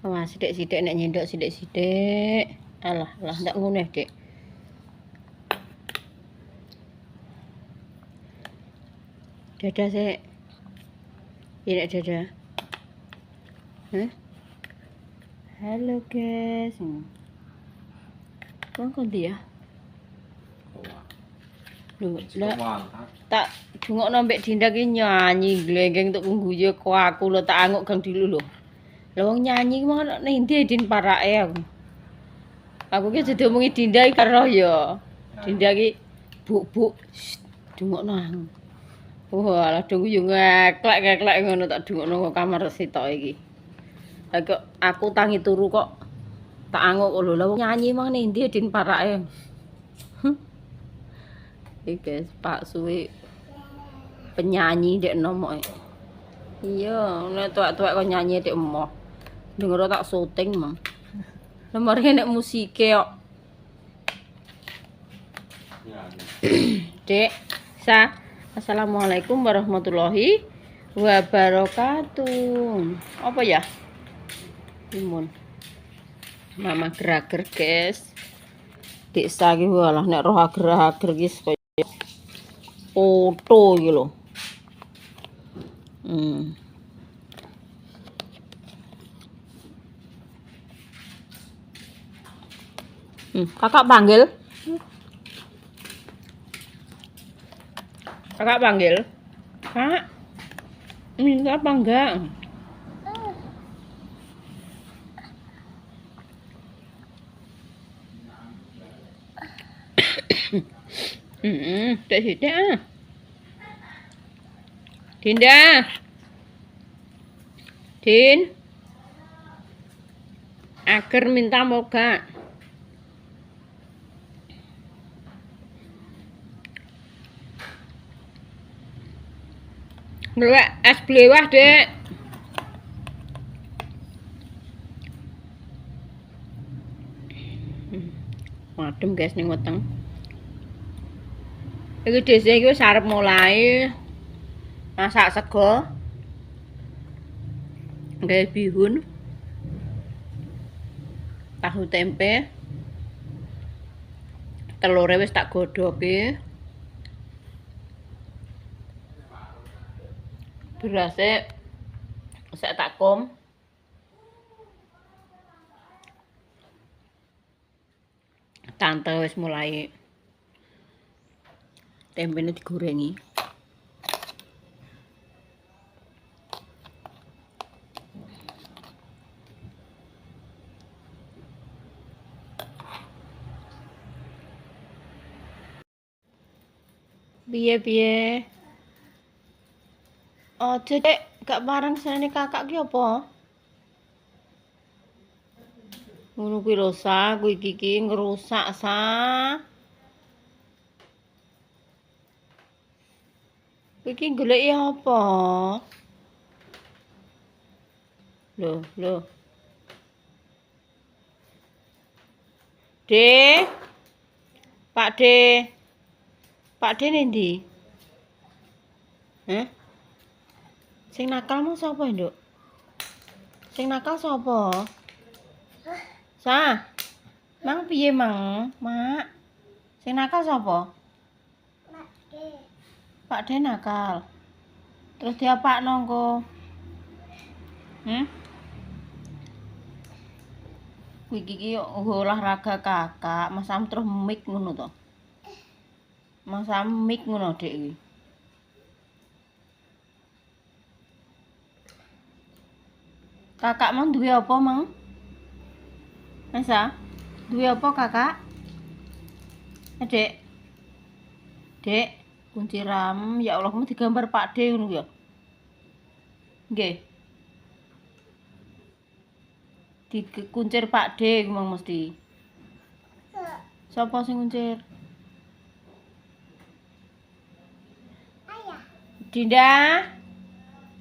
Wah, sithik-sithik nek nyendok sithik-sithik. Alah, ndak ngono, Dik. Dadah sik. Ini dadah. Halo, guys. Kok ndi ya? Lho, lah tak jungokno mbek Dinda ki nyanyi glenggeng tuk ngguyu ku aku lho tak anguk gang dulu lho. Lah wong nyanyi mau nek ndi Din parake aku. Aku ki jadi omongi Dinda iki karo ya. Dinda ki buk-buk jungokno aku. Wah, lah dong yo ngeklek-ngeklek ngono tak dungokno kamar sitok iki. Lah kok aku tangi turu kok tak anguk lho. Lah wong nyanyi mang ning ndi Din parake. Iki guys, Pak Suwi penyanyi dek nomok. Iya, nek tuwek-tuwek kok nyanyi dek emoh. Denger tak syuting mah. Lemare nek musike kok. Dek, Assalamualaikum warahmatullahi wabarakatuh. Apa ya? Timun. Mama gerager, guys. Dek saki walah nek roh ager-ager iki kaya foto iki lho. Kakak panggil. Kakak panggil. Kak. Minta apa enggak? Sithik-sithik ah. Dinda. Din. Agar minta moga. Ngelek es blewah, Dek. Adem guys ning weteng. Iki dhisik iki wis arep mulai masak sego. Gawe bihun. Tahu tempe. Telure wis tak godhoke. Berase sak tak kom. Tante wis mulai tempene digorengi. Piye-piye? Ojo Dek, gak bareng senene kakak ki apa? Ngono kuwi lho sa, kuwi iki ngerusak sa. Iki goleki apa? Loh. De. Pak De. Pak De ndi? Sing nakal mau sapa, Nduk? Sing nakal sapa? Sa. Mang piye, Mang? Mak. Sing nakal sapa? Pak De nakal. Terus diapakno engko? Kuwi iki olahraga kakak, masam terus mik ngono to. Masam mik ngono, Dek iki. Kakak mau duwe apa, Mang? Masa? Duwe apa, Kakak? Dek. Dek, kunci ram. Ya Allah, mau digambar Pak De ngono ya. Nggih. Dikuncir Pak De memang mesti. Sapa sing kuncir? Ayah. Dinda.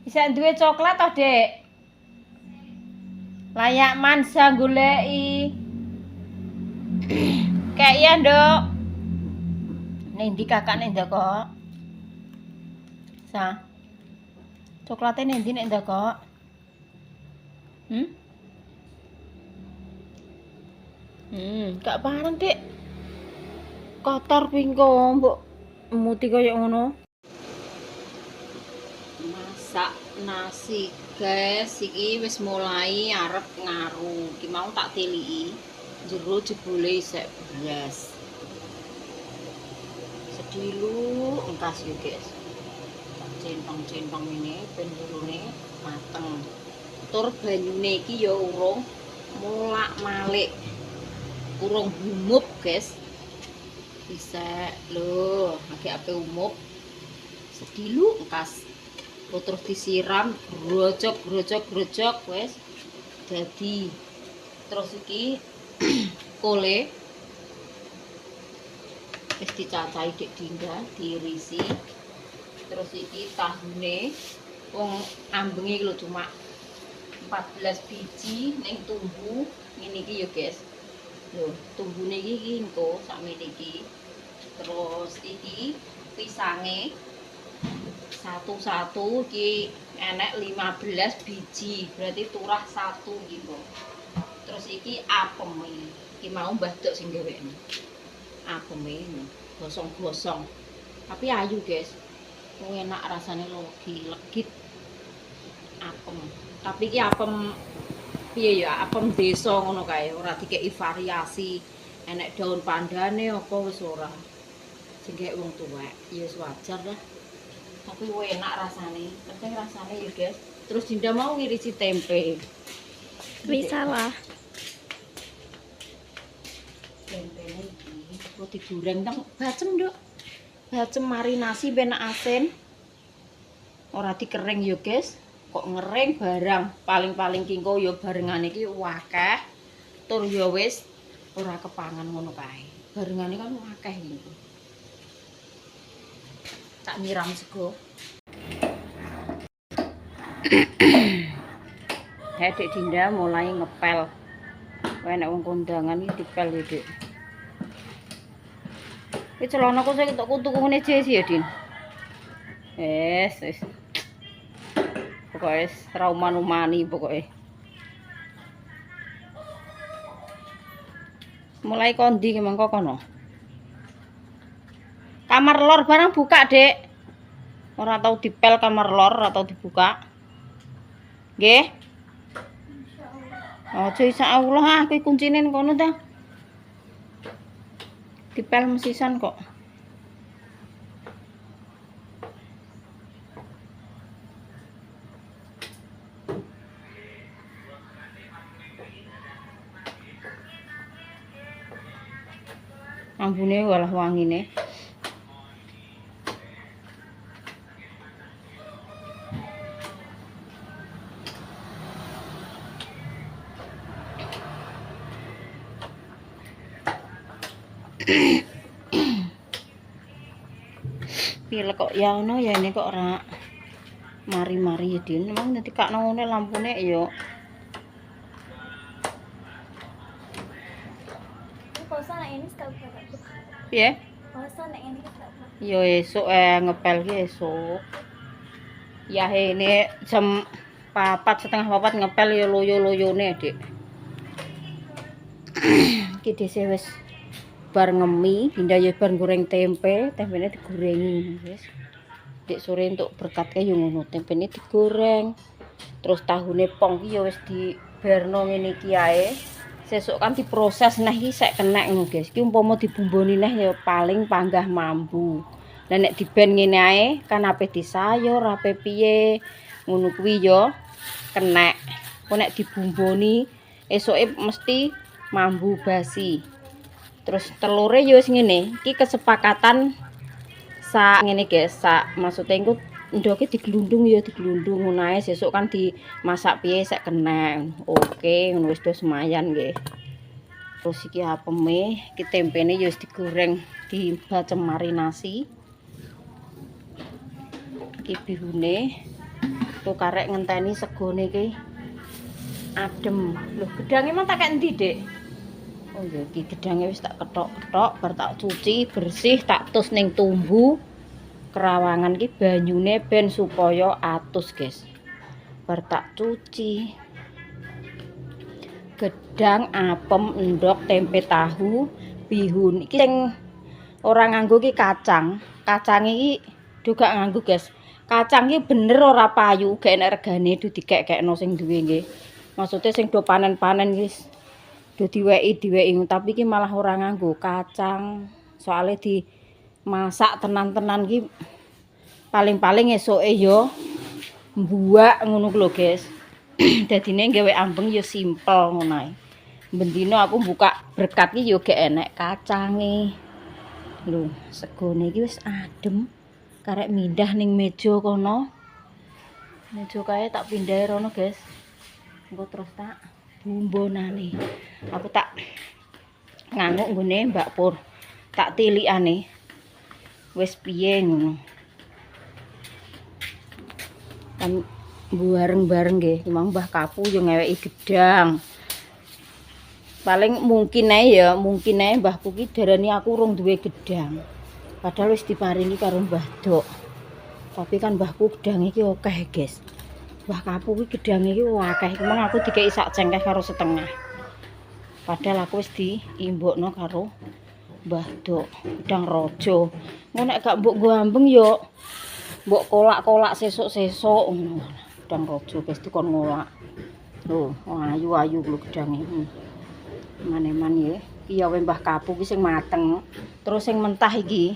Bisa duwe coklat toh, Dek? Layak mansa goleki. Kayak ya, Nduk. Ning ndi kakak ning ndok? Sa. Coklate ning ndi nek ndok? Gak pareng, Dik. Kotor pingko mbok muti kaya ngono. Masak nasi, guys. Iki wis mulai arep ngaru. Iki mau tak tiliki. Jero jebule isek beras. Sedilu engkas yo, guys. Tak centong-centong ini ben burune mateng. Tur banyune iki ya urung molak-malik. Urung humup, guys. Bisa lho, agak ape umup. Sedilu engkas. Terus disiram grojok wes jadi. Terus iki kole wis dicacahi Dik Dinda, diirisi. Terus iki tahune wong ambenge iki lho cuma 14 biji ning tumbu ngene iki ya, guys. Lho, tumbune iki engko sakmene iki. Terus iki pisange satu-satu iki enek 15 biji, berarti turah 1 gitu. Terus iki apeme. Iki mau Mbah Dok sing gawekne. Apeme gosong-gosong. Tapi ayu, guys. Enak rasane legit. Apem. Tapi iki apem piye ya? Apem desa ngono kae, ora dikeki variasi. Enek daun pandane apa wis ora. Sing gek wong tuwek, ya wis wajar lah. Tapi enak rasane, penting rasane ya, guys. Terus Dinda mau ngirisi tempe. Bisa lah. Tempe iki kok digoreng teng bacem, Nduk. Bacem marinasi ben asin. Ora dikering ya, guys. Kok ngering barang. Paling-paling kingko ya barengane iki akeh. Tur ya wis ora kepangan ngono kae. Barengane kan akeh iki. Tak nyiram sego. Dik Dinda mulai ngepel. Enek wong kondangan iki dipel ya, Dik. Iki celanaku sing tak tuku ngene Jesi ya, Din. Wis. Pokoke trauma-numani pokoke. Mulai kondi ki mengko kono. Kamar lor barang buka, Dek. Ora tau dipel kamar lor, ora tau dibuka. Nggih. Aja insyaallah ah kuwi kuncine kono ta. Dipel mesisan kok. Ambune walah wangine. Pilek kok ya ono ya ini kok ora mari-mari ya, Din. Memang nanti kak ngene lampune ya. Puasa nek ini setahun berapa? Piye? Puasa nek ini setahun. Ya esuk ngepel ki esuk. Ya ini jam 4:30 ngepel ya loyo-loyone, Dik. Iki dhisik wis bar ngemi, Dinda ya bar goreng tempe, tempene digorengi, guys. Dik sore entuk berkat kae yo ngono, tempene digoreng. Terus tahune pong ki ya wis diberno ngene iki ae. Sesuk kan diproses nah iki sek kenek ngono, guys. Ki umpama dibumboni neh ya paling panggah mambu. Lah nek diben ngene ae kan ape disayur, ape piye. Ngono kuwi ya kenek. Kok nek dibumboni esuke mesti mambu basi. Terus telure ya wis ngene. Iki kesepakatan sak ngene, guys. Sak maksude engko ndoke diglundung ya diglundung ngono ae. Sesuk kan dimasak piye sek kenek. Oke, ngono wis do semayan nggih. Terus iki apeme, iki tempene ya wis digoreng, dibacem marinasi. Iki bihune. Tuh karek ngenteni segone iki adem. Loh, gedange emang tak kek endi, Dik? Oh ya, iki gedange wis tak ketok-ketok, bar tak cuci bersih, tak tus ning tumbu. Kerawangan ki banyune ben supaya atus, guys. Bar tak cuci. gedang, apem, endhog, tempe tahu, bihun. Iki sing ora nganggo iki kacang. Kacang iki juga nganggo, guys. Kacang iki bener ora payu, gak enak regane do dikek-kekno sing duwe nggih. Maksudnya sing do panen-panen wis do diweki, tapi iki malah ora nganggo kacang. Soale dimasak tenan-tenan iki paling-paling esoke ya mbuak ngono lho, guys. Dadine gawe ambeng ya simpel ngono ae. Bendino aku buka berkat iki ya gak enek kacange. Lho, segone iki wis adem. Karek mindah ning meja kono. Meja kae tak pindahe rono, guys. Engko terus tak bumbonane. Aku tak nganguk nggone Mbak Pur. Tak tilikane. Wis piye ngono. Kan bareng-bareng nggih, memang Mbah Kapu yo ngeweki gedang. Paling mungkin ae mbahku ki darani aku urung duwe gedang. Padahal wis diparingi karo Mbah Dok. Tapi kan mbahku gedang iki akeh, guys. Mbah Kapu ki gedang iki akeh. Memang aku dikeki sak cengkeh karo setengah. Padahal aku wis diimbokno karo Mbah Dok, gedang raja. Ngono nek gak mbok nggo ambeng yo mbok kolak-kolak sesuk-sesuk ngono. Gedang raja guys dikon ngolak. Lho, ayu-ayu lho gedang iki. Maneman ya. Iki ya Mbah Kapu ki sing mateng. Terus sing mentah iki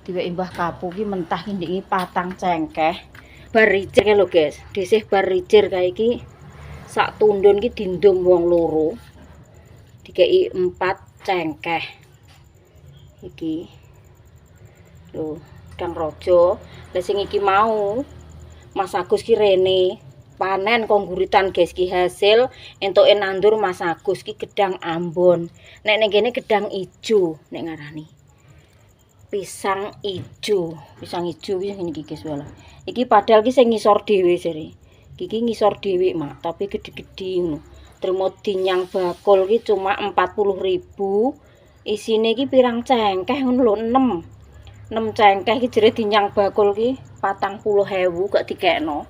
diweki Mbah Kapu ki mentah iki 4 cengkeh. Bar ricir lho guys. Disih bar ricir kae iki sak tundun ki dindum wong loro. Dikeki 4 cengkeh. Iki. Lho, gedang raja. Lah sing iki mau Mas Agus ki rene panen kongguritan guys ki hasil entuke nandur Mas Agus ki gedang Ambon. Nek ning kene gedang ijo nek ngarani. Pisang ijo ki ngene iki guys wala. Iki padahal ki sing ngisor dhewe jare. Iki ngisor dhewe mak, tapi gede-gede ngono. Trimo dinyang bakul ki cuma 40.000. Isine ki pirang cengkeh ngono lho 6 cengkeh ki jare dinyang bakul ki 40.000 gak dikekno.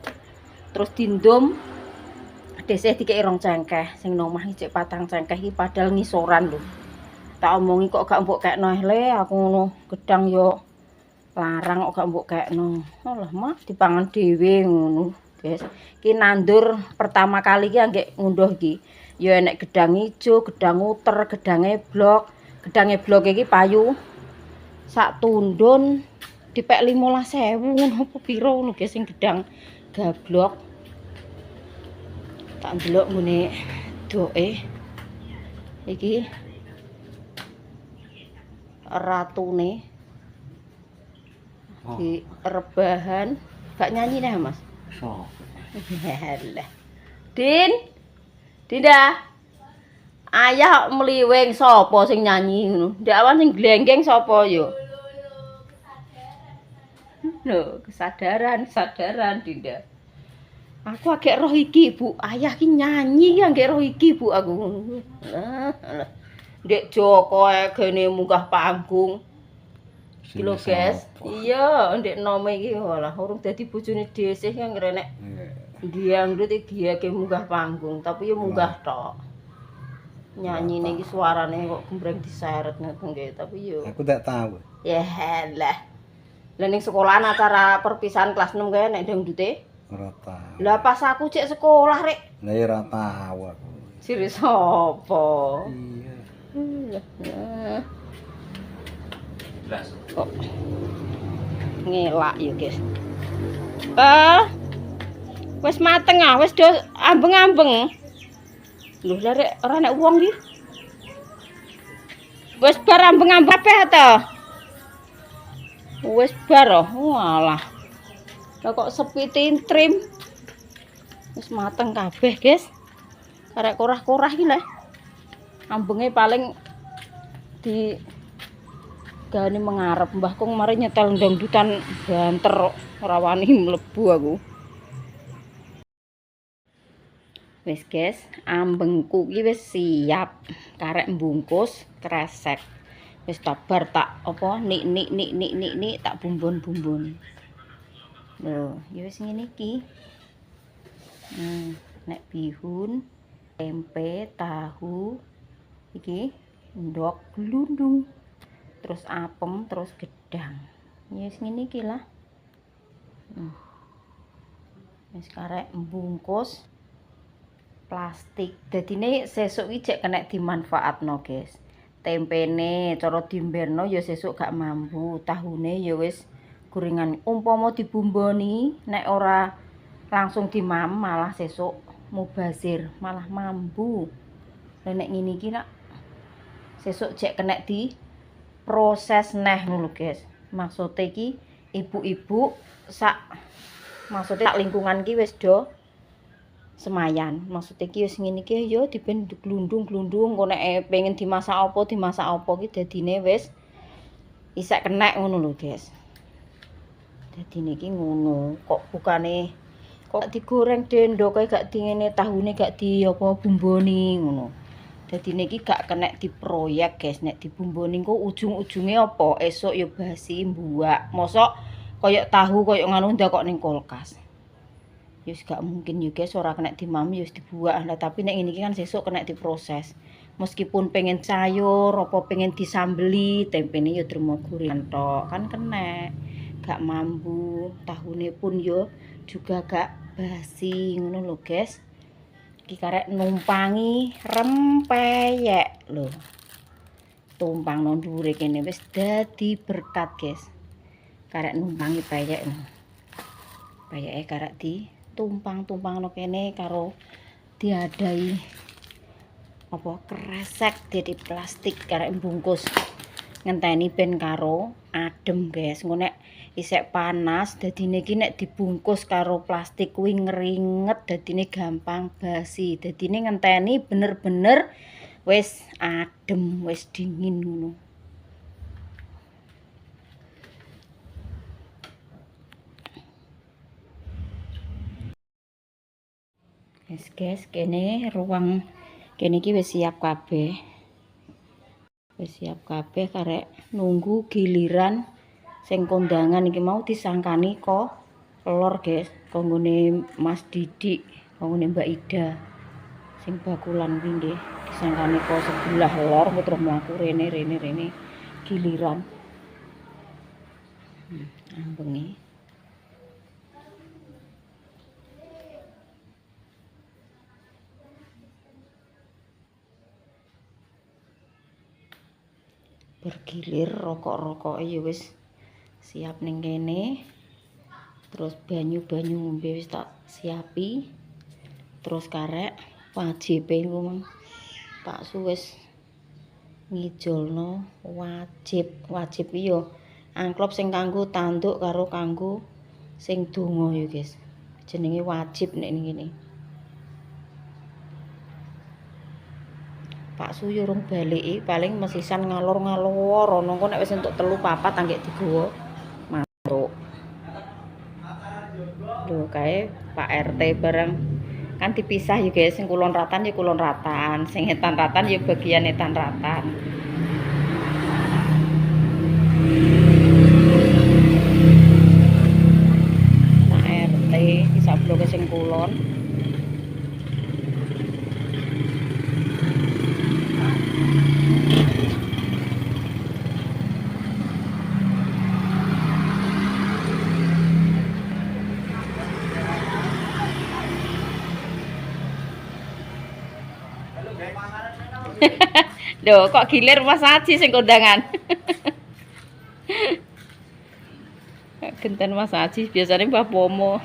Terus dindum desih dikeki 2 cengkeh. Sing nang omah iki 4 cengkeh iki padahal ngisoran lho. Tak omongi kok gak mbok kekno le aku ngono gedang yo larang kok gak mbok kekno. Alah mah dipangan dhewe ngono, guys. Ki nandur pertama kali ki anggek ngunduh iki. Ya enek gedang ijo, gedang uter, gedange blok. Gedange blok iki payu sak tundun dipek 15.000 ngono apa piro ngono guys sing gedang gablok. Tak ndelok ngene doke iki ratune di rebahan gak nyanyi dah Mas. So. Halah. Dinda. Ayah mliwing sapa sing nyanyi ngono? Ndak awan sing glenggeng sapa yo? Lho, kesadaran Dinda. Aku agak roh iki, Bu. Ayah ki nyanyi ki agak roh iki, Bu aku. Alah. Ndek Joko gene munggah panggung. Iki lho, guys. Iya, ndek nome iki malah urung dadi bojone Desih yang ngrenek. Dianggut iki dia ke munggah panggung, tapi yo munggah tok. Nyanyi iki suarane kok gembreng diseret ngoten nggih, tapi yo Aku tak tahu. ya lah. Lah ning sekolahan acara perpisahan kelas 6 kae nek dangdute. Ora tahu. Lah pas aku cek sekolah rek. Lah ya ora tahu aku. Sire sapa? Iya. Kok ngelak ya, guys. Wis mateng ah, wis do ambeng-ambeng. Lho lah rek ora nek wong iki. Wis bar ambeng-ambeng kabeh ta? Wis bar oh. Walah. Lah kok sepi tintrim. Wis mateng kabeh, guys. Karek korah-korah iki lho. Ambenge paling di gane mengarep. Mbahku kemarin nyetel dangdutan banter ora wani mlebu aku. Wis guys, ambengku iki wis siap. Karek mbungkus kresek. Wis tabar tak apa nik tak bumbon-bumbon. Lho, ya wis ngene iki. Nek bihun tempe, tahu, iki ndok glundung, terus apem, terus gedang. Ya wis ngene iki lah. Wis karek mbungkus plastik. Dadine sesuk iki jek kena dimanfaatno, guys. Tempene cara dimberno ya sesuk gak mambu. Tahune ya wis gorengan. Umpama dibumboni nek ora langsung dimam malah sesuk mubazir, malah mambu. Lah nek ngene iki nak sesuk jek kena di proses neh ngono, guys. Maksude iki ibu-ibu sak lingkungan ki wis do semayan. Maksudnya ki wis ngene iki ya diben glundung-glundung kok nek pengen dimasak apa ki dadine wis isek kenek ngono lho, guys. Dadine iki ngono, kok bukane kok digoreng dendok kae gak dingene tahune gak di apa bumboni ngono. Dadine iki gak kenek diproyek, guys. Nek dibumboni kok ujung-ujunge apa esuk ya basi mbuak. Mosok koyo tahu koyo ngono ndak kok ning kulkas. Yus gak mungkin ya guys, ora kena dimami yus dibuak. Lah tapi nek ngene iki kan sesuk kena diproses. Meskipun pengen sayur apa pengen disambeli, tempene ya dermo gorengan tok kan kena. Gak mambu, tahune pun yo juga gak basi ngono lho guys. Iki karek numpangi rempeyek lho. Tumpang nang dhuwure kene wis dadi berkat guys. Karek numpangi peyek. Peyeke karek di tumpang-tumpangno kene karo diadai apa kresek di plastik karek bungkus ngenteni ben karo adem guys. Engko nek isek panas dadine iki nek dibungkus karo plastik kuwi ngeringet dadine gampang basi. Dadine ngenteni bener-bener wis adem, wis dingin ngono. Wis guys, kene ruang kene iki wis siap kabeh. Wis siap kabeh karek nunggu giliran sing kondangan iki mau disangkani kok lor guys, kanggone Mas Didik, kanggone Mbak Ida. Sing bakulan kuwi nggih disangkani kok sebelah lor terus mlaku rene giliran. Ambengi. Bergilir rokok-rokoke ya wis siap ning kene. Terus banyu-banyu ngombe wis tak siapi. Terus karek wajibe ngomong Pak Su wis ngijolno wajib iya amplop sing kanggo tanduk karo kanggo sing donga ya guys. Jenenge wajib nek ning kene. Pak Su yo urung baliki, paling mesisan ngalor-ngalor ana engko nek wis entuk 3-4 anggek digawa mantuk. Lho kae Pak RT bareng kan dipisah ya guys, sing kulon ratan ya kulon ratan, sing etan ratan ya bagian etan ratan. Pak RT isa bloke sing kulon. Loh, kok gilir Mas Aji sing kondangan. Genten Mas Aji, biasanya Mbah Pomo.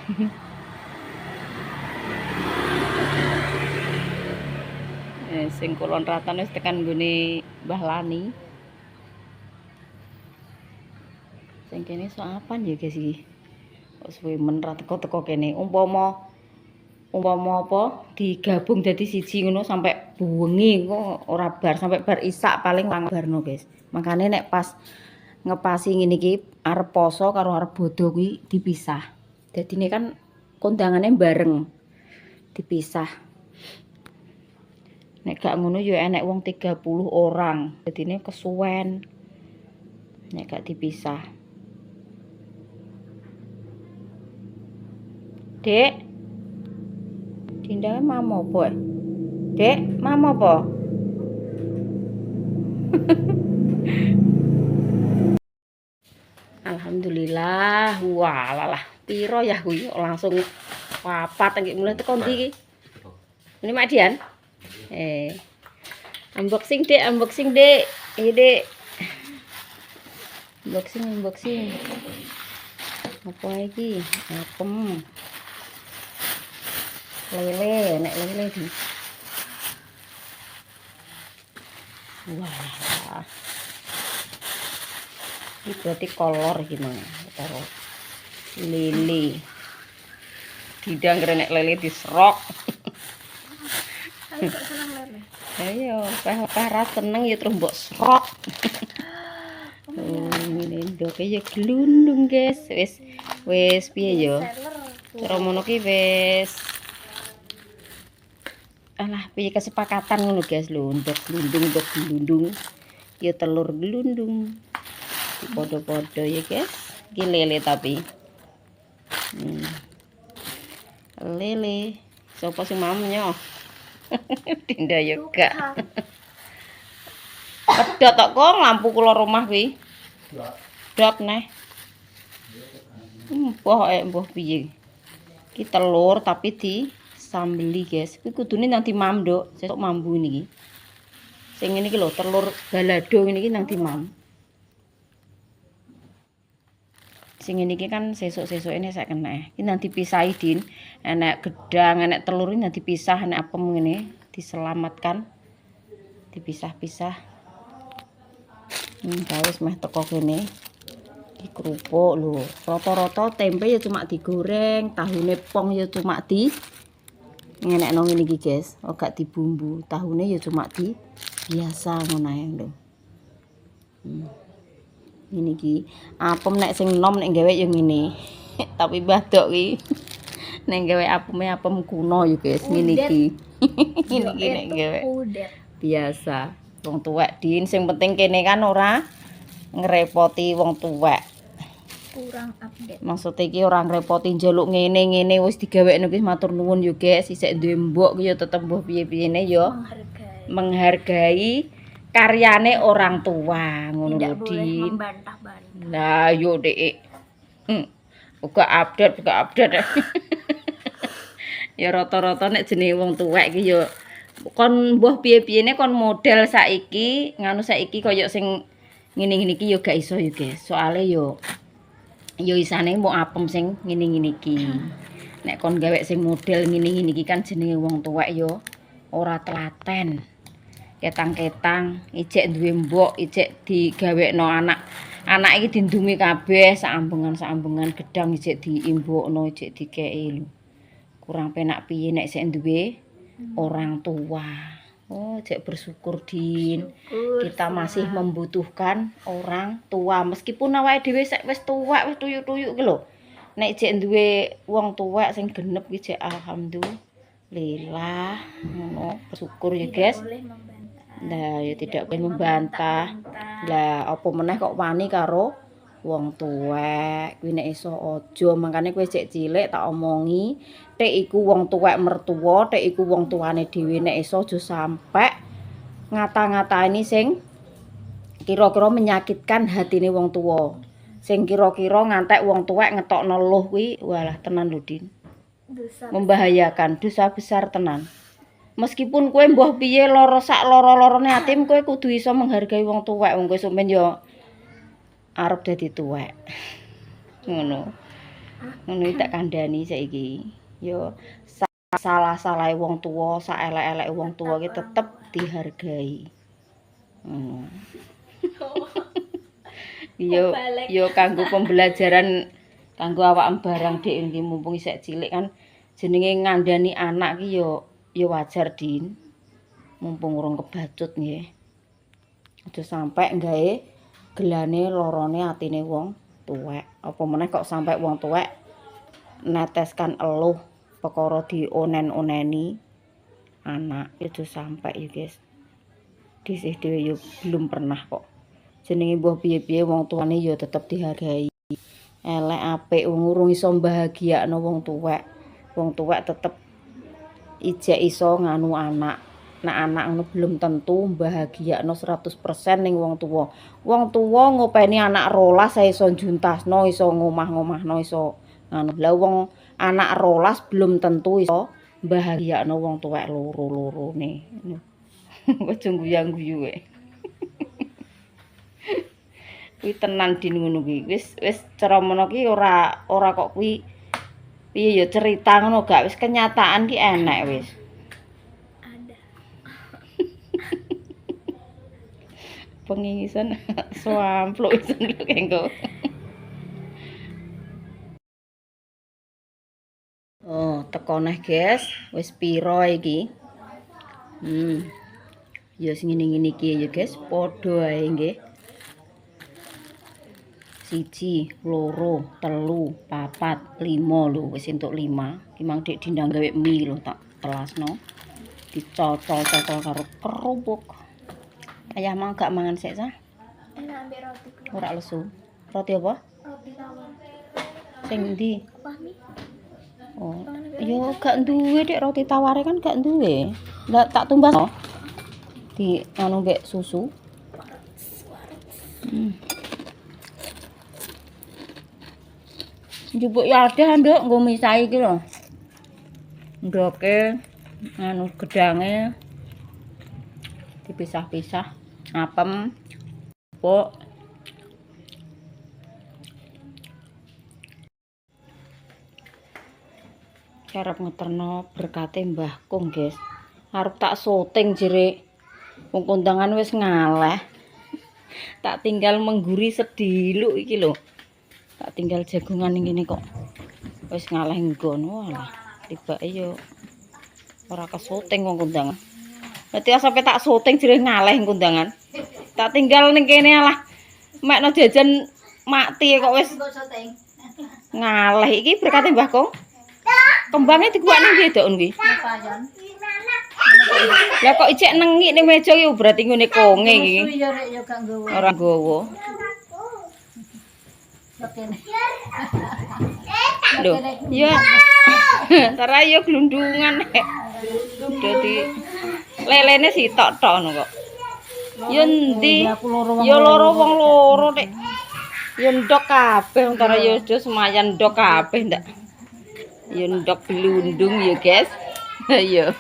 Sing kulon ratan wis tekan nggone Mbah Lani. Sing kene sok apan ya guys iki. Kok suwe men ra teko-teko kene. Umpama apa digabung dadi siji ngono sampai bengi kok ora bar sampai bar isak paling barno guys. Makane nek pas ngepasi ngene iki arep poso karo arep bodho kuwi dipisah. Dadine kan kondangane bareng dipisah. Nek gak ngono ya enek wong 30 orang. Dadine kesuwen. Nek gak dipisah. Dek Dinda mau apa? Dek, mama apa? Alhamdulillah, wah lah piro ya kuwi langsung papat nggih mulai teko ndi iki? Ini Mak Dian. Unboxing Dek, unboxing Dek. Iki Dek. Unboxing. Apa iki? Apem. Lele, nek lele di. Wah. Ini berarti kolor gimana? Taruh lele. Tidak nek lele diserok. Aku gak senang lele. Ayo, para seneng ya terus mbok serok. Ini ndoke ya glundung, guys. Wis piye ya? Cara ngono ki wis. Alah, piye kesepakatan ngono, guys. Lho, ndok glundung. Ya telur glundung. Podo-podo ya, guys. Iki lele tapi. Lele. Sopo sing mamnya? Dinda juga. Pedot tok kok lampu kula rumah kuwi. Dot neh. Mbah piye. Ki telur tapi disambeli, guys. Kuwi kudune nang dimam, Nduk. Sesuk mambu niki. Sing ngene iki lho, telur balado ngene iki nang dimam. Sing ngene iki kan sesuk-sesuk ini sak kena. Iki nang dipisahi, Din. Enek gedang, enek telur ini nang dipisah, enek apem ngene diselamatkan. Dipisah-pisah. Wis meh teko kene. Iki kerupuk lho. Rata-rata tempe ya cuma digoreng, tahune pong ya cuma di ngenekno ngene iki, guys. Ora dibumbu. Tahune ya cuma di biasa ngono ae lho. Ini ki apem nek sing nom nek gawe ya ngene. Tapi badok ki nek gawe apem kuno ya, guys. Ngene iki. Ini ki nek gawe biasa. Wong tuwek, Din, sing penting kene kan ora ngrepoti wong tuwek. Kurang update. Maksud iki ora ngrepoti njaluk ngene wis digawekno wis matur nuwun yo, guys. Isih duwe mbok ki yo tetep mbah piye-piyene yo menghargai karyane orang tua ngono lho, Din. Membantah-bantah. Lah yo, Dek. Buka update. Ya rata-rata nek jenenge wong tuwek iki yo kon mbah piye-piyene kon model saiki, nganu saiki kaya sing ngene-ngene iki yo gak iso yo, guys. Soale yo isane mau apem sing ngene-ngene iki. Nek kon gawe sing model ngene-ngene iki kan jenenge wong tuwek yo ora telaten. Ketang-ketang, ijek duwe mbok, ijek digawekno anak. Anak iki dindumi kabeh saambengan gedang ijek diimbokno, ijek dikeki lho. Kurang penak piye nek sik duwe orang tua. Oh, cek bersyukur, Din. Kita masih membutuhkan orang tua meskipun awake dhewe wis tuwek, wis tuyuk-tuyuk ki lho. Nek cek duwe wong tuwek sing genep ki cek alhamdulillah. Ngono, bersyukur ya, guys. Nah, ya tidak boleh membantah. Lah, apa meneh kok wani karo wong tuwek. Kuwi nek iso aja, mangkane kowe cek cilik tak omongi, tek iku wong tuwek mertua, tek iku wong tuane dhewe nek iso aja sampe ngata-ngatani sing kira-kira menyakitkan hatine wong tuwa. Sing kira-kira ngantek wong tuwek ngetokno luh kuwi walah tenan lho, Din. Membahayakan, dosa besar tenan. Meskipun kowe mbah piye lara sak lara-larane atim, kowe kudu iso menghargai wong tuwek. Wong kowe sampeyan yo arep dadi tuwek. Ngono. Ngono iki tak kandhani saiki. Yo salah-salahe wong tuwa, sak elek-eleke wong tuwa ki tetep dihargai. Yo kanggo pembelajaran kanggo awak barang Dik iki mumpung isih cilik kan jenenge ngandani anak ki yo wajar, Din. Mumpung urung kebacut nggih. Aja sampe gawe gelane lorone atine wong tuwek. Apa meneh kok sampe wong tuwek neteskan eluh perkara dionen-oneni anak. Aja sampe ya, guys. Disih dhewe yo belum pernah kok. Jenenge mbah piye-piye wong tuane yo tetep dihargai. Elek apik wong urung iso mbahagiakno wong tuwek. Wong tuwek tetep ijek iso nganu anak. anak ngono belum tentu bahagiakno 100% ning wong tuwa. Wong tuwa ngopeni anak rolas saya iso juntasno, iso ngomah-ngomahno, iso ngono. Lah wong anak rolas belum tentu iso bahagiakno wong tuwek loro-lorone. Aja guyang-guyu wae. Kuwi tenan din ngono kuwi. Wis cara mono ki ora kok kuwi piye ya cerita ngono gak wis kenyataan ki enek wis. Ada. Pengingisan swampluk isan lho engko. Oh, teko neh, guys. Wis piro iki? Ya sing ngene-ngene iki ya, guys. Padha ae nggih. 1, 2, 3, 4, 5 lho, wis entuk 5. Ki mang dik dindang gawe mie lho tak telasno. Dicocol-cocol karo kerupuk. Ayah mau gak mangan sik sah? Enak ambil roti. Ora lesu. Roti apa? Roti tawar. Sing ndi? Fahmi? Oh, yo gak duwe Dek, roti taware kan gak duwe. Lah tak tumbas di anu mbek susu. Njupuk ya ada nduk nggo misai iki lho. Ndoke anu gedange dipisah-pisah, apem, pok. Arep ngeterno berkate Mbah Kung, guys. Arep tak syuting jere. Wong kondangan wis ngaleh. Tak tinggal mengguri sediluk iki lho. Tak tinggal jagungan ning kene kok. Wis ngaleh nggon walah. Tibake yo ora kesyuting wong kondangan. Dadi sampe tak syuting jere ngaleh kondangan. Tak tinggal ning kene alah. Mekno jajan mati kok wis ngaleh iki berkate Mbah Kung. Kembangnya dikuak ning ndi Dok kuwi? Lah kok icek nengik ning meja iki berarti ngene konge iki. Ora nggowo. Lho, ya. Tara yo glundungan nek. Dadi lelene sitok-tok ngono kok. Yo endi? Yo loro wong loro nek. Yo ndok kabeh antara yo semayan ndok kabeh ndak. Yo ndok glundung ya, guys. Ayo.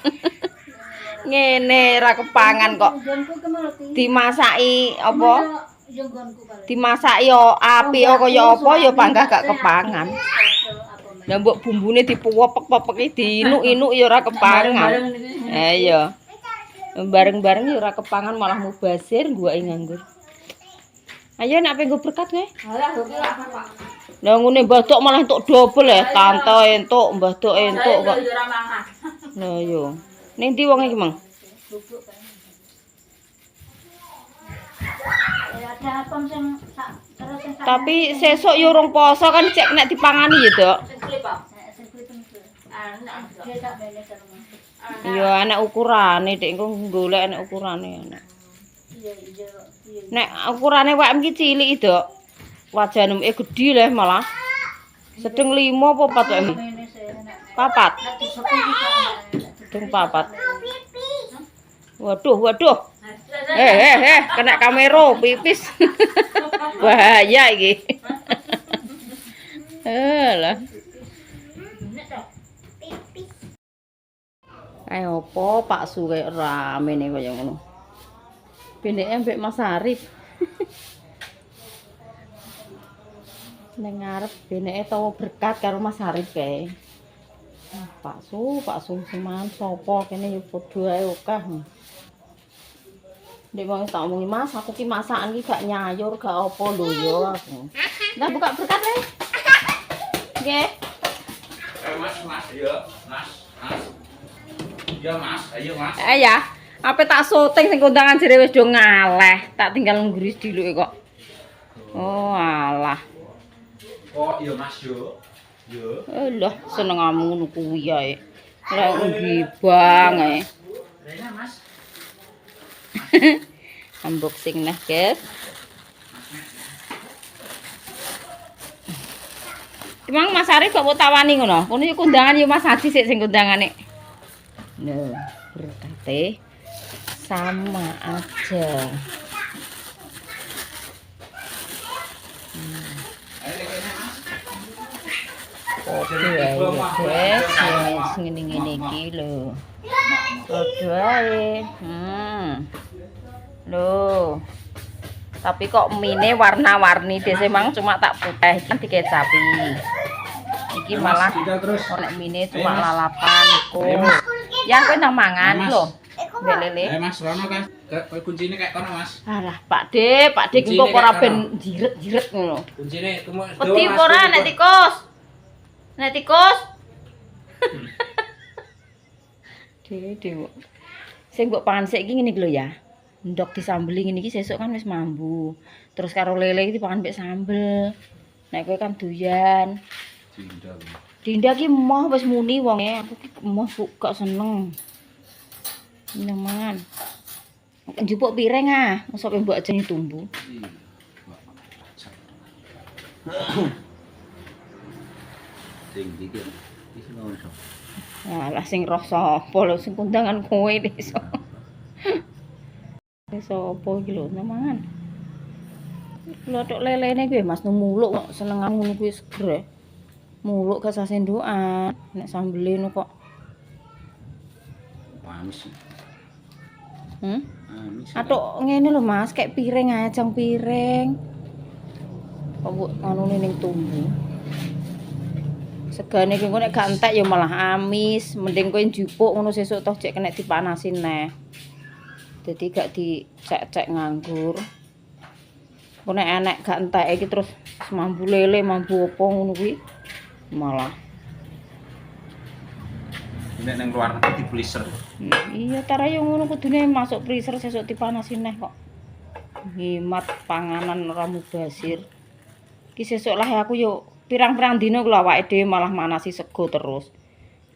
Ngene ra kepangan kok. Dimasaki apa? Dimasaki yo api kaya apa ya panggah gak kepangan. Lah mbok bumbune dipuwepek-pepeki diinuk-inuk ya ora kepangan. Ayo. Bareng-bareng ya ora kepangan malah mubazir guake nganggur. Ayo nek penggo berkat kowe. Lah ngene Mbah Dok malah entuk dobel ya, tante entuk, Mbah Dok entuk kok. Lah yo. Ning ndi wong iki, Mang? Tapi sesuk yo urung poso kan cek nek dipangani ya, Dok. Yo anak ukurane Dik, engko golek anak ukurane anak. Nek ukurane wakem iki cilik, Dok. Wajane gedhi leh malah. Sedeng 5 apa 4 wakem? 4. Sedeng 4. Waduh. Kena kamera pipis. Bahaya iki. Lah. Ayo opo Pak Su kaya rame nih kaya ngono. Beneke mbek Mas Arif. Ning ngarep beneke tawa berkat karo Mas Arif kae. Pak Su seman sapa kene ya padha ae akeh. Nek wong tak omongi Mas, aku ki masakan ki gak nyayur gak apa lho ya aku. Lah buka berkat le. Nggih. Mas, iya, Mas. Iya, Mas. Ayo, Mas. Ya, apa tak syuting sing kondangan jere wis do ngaleh, tak tinggal ngguris diluke kok. Oh, alah. Kok iya, Mas yo. Yo. Lah, senengamu ngono kuwi ae. Lah ngibang ae. Rena, Mas. Unboxing nah, guys. Emang Mas Arif kok tawani ngono? Kono yo kondangan yo Mas Haji sik sing kondangane. Lho, berkate sama aja. Kopi ae guys, sing ngene iki lho. Padha ae. Loh. Tapi kok mine warna-warni dhewe mang cuma tak putih iki dikecapi. Iki malah nek mine cuma lalapan iku. Ya kowe nang mangan lho. Mbek Lele. Mas Rono kan kuncine kayak kono Mas. Alah, Pak De engko ora ben jiret-jiret ngono. Kuncine temu Wedi ora nek tikus. Nek tikus. Dewe. Sing mbok pangan sik iki ngene iki lho ya. Ndok disambeli ngene iki sesuk kan wis mambu. Terus karo lele iki dipangan mbek sambel. Nek kowe kan doyan. Dinda ki emoh wis muni wonge, aku ki emoh gak seneng. Nyaman. Njupuk piring ah, mosok mbok ajeni tumbu. Sing iki iki ngono. Alah sing roh sapa lho sing kondangan kowe iso. Iso apa iki lho nyaman. Lothok lelene kuwi Mas muluk kok senengan ngono kuwi seger. Muluk gak sah sendokan, nek sambele no kok. Panis. Atuk ngene lho Mas, kayak piring ae jang piring. Kok mbok anune ning tumbu. Segane ki engko nek gak entek ya malah amis, mending kowe njupuk ngono sesuk toh cek kena dipanasin neh. Dadi gak dicek-cek nganggur. Kok nek enek gak entek iki terus mambu lele, mambu apa ngono kuwi. Malah nek nang luar negeri di freezer. Iya, tara yo ngono kudune masuk freezer sesuk dipanasin neh kok. Hemat panganan ora mubazir. Ki sesuk lah aku yo pirang-pirang dina kula awake dhewe malah manasi sego terus.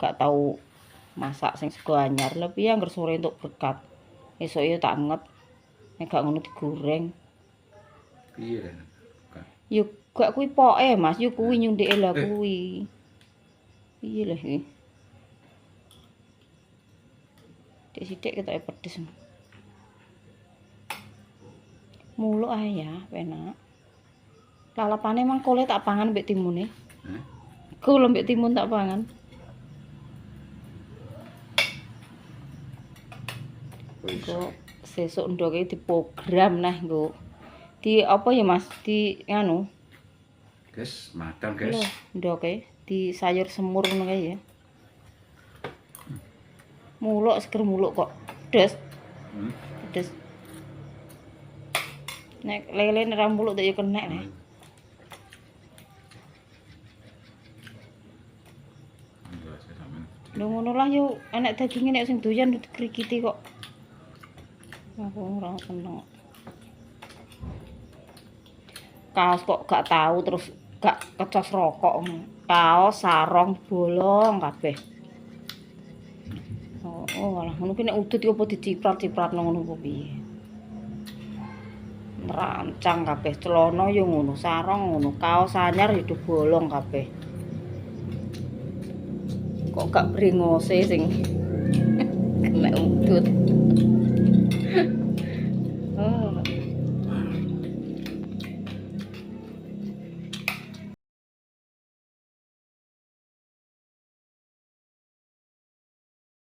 Gak tau masak sing sego anyar. Lah piye angger sore entuk berkat. Esuk yo tak anget. Nek gak ngono digoreng. Piye Ren? Yo gak kuwi poke Mas, yo kuwi nyundike lah kuwi. Piye lah iki? Sithik ketoke pedes. Muluk ae ya, penak. Lalapane mang kole tak pangan mbek timune. Kula mbek timun tak pangan. Kok sesuk ndoke diprogram nah nggo. Di apa ya Mas? Di nganu. Guys, makan guys. Lho, ndoke di sayur semur ngono kae ya. Muluk seger muluk kok. Pedes. Pedes. Nek lele ora muluk tak yo kenek nek. Lho ngono lah yo enek daginge nek sing doyan dikrikiti kok. Aku ora seneng. Kaos kok gak tahu terus gak kecos rokok. Kaos sarong bolong kabeh. Oh alah ngono ki nek udut iki apa diciprat-cipratno ngono apa piye. Rancang kabeh celana yo ngono, sarong ngono, kaos anyar yo bolong kabeh. Kok gak brengose sing kena udut.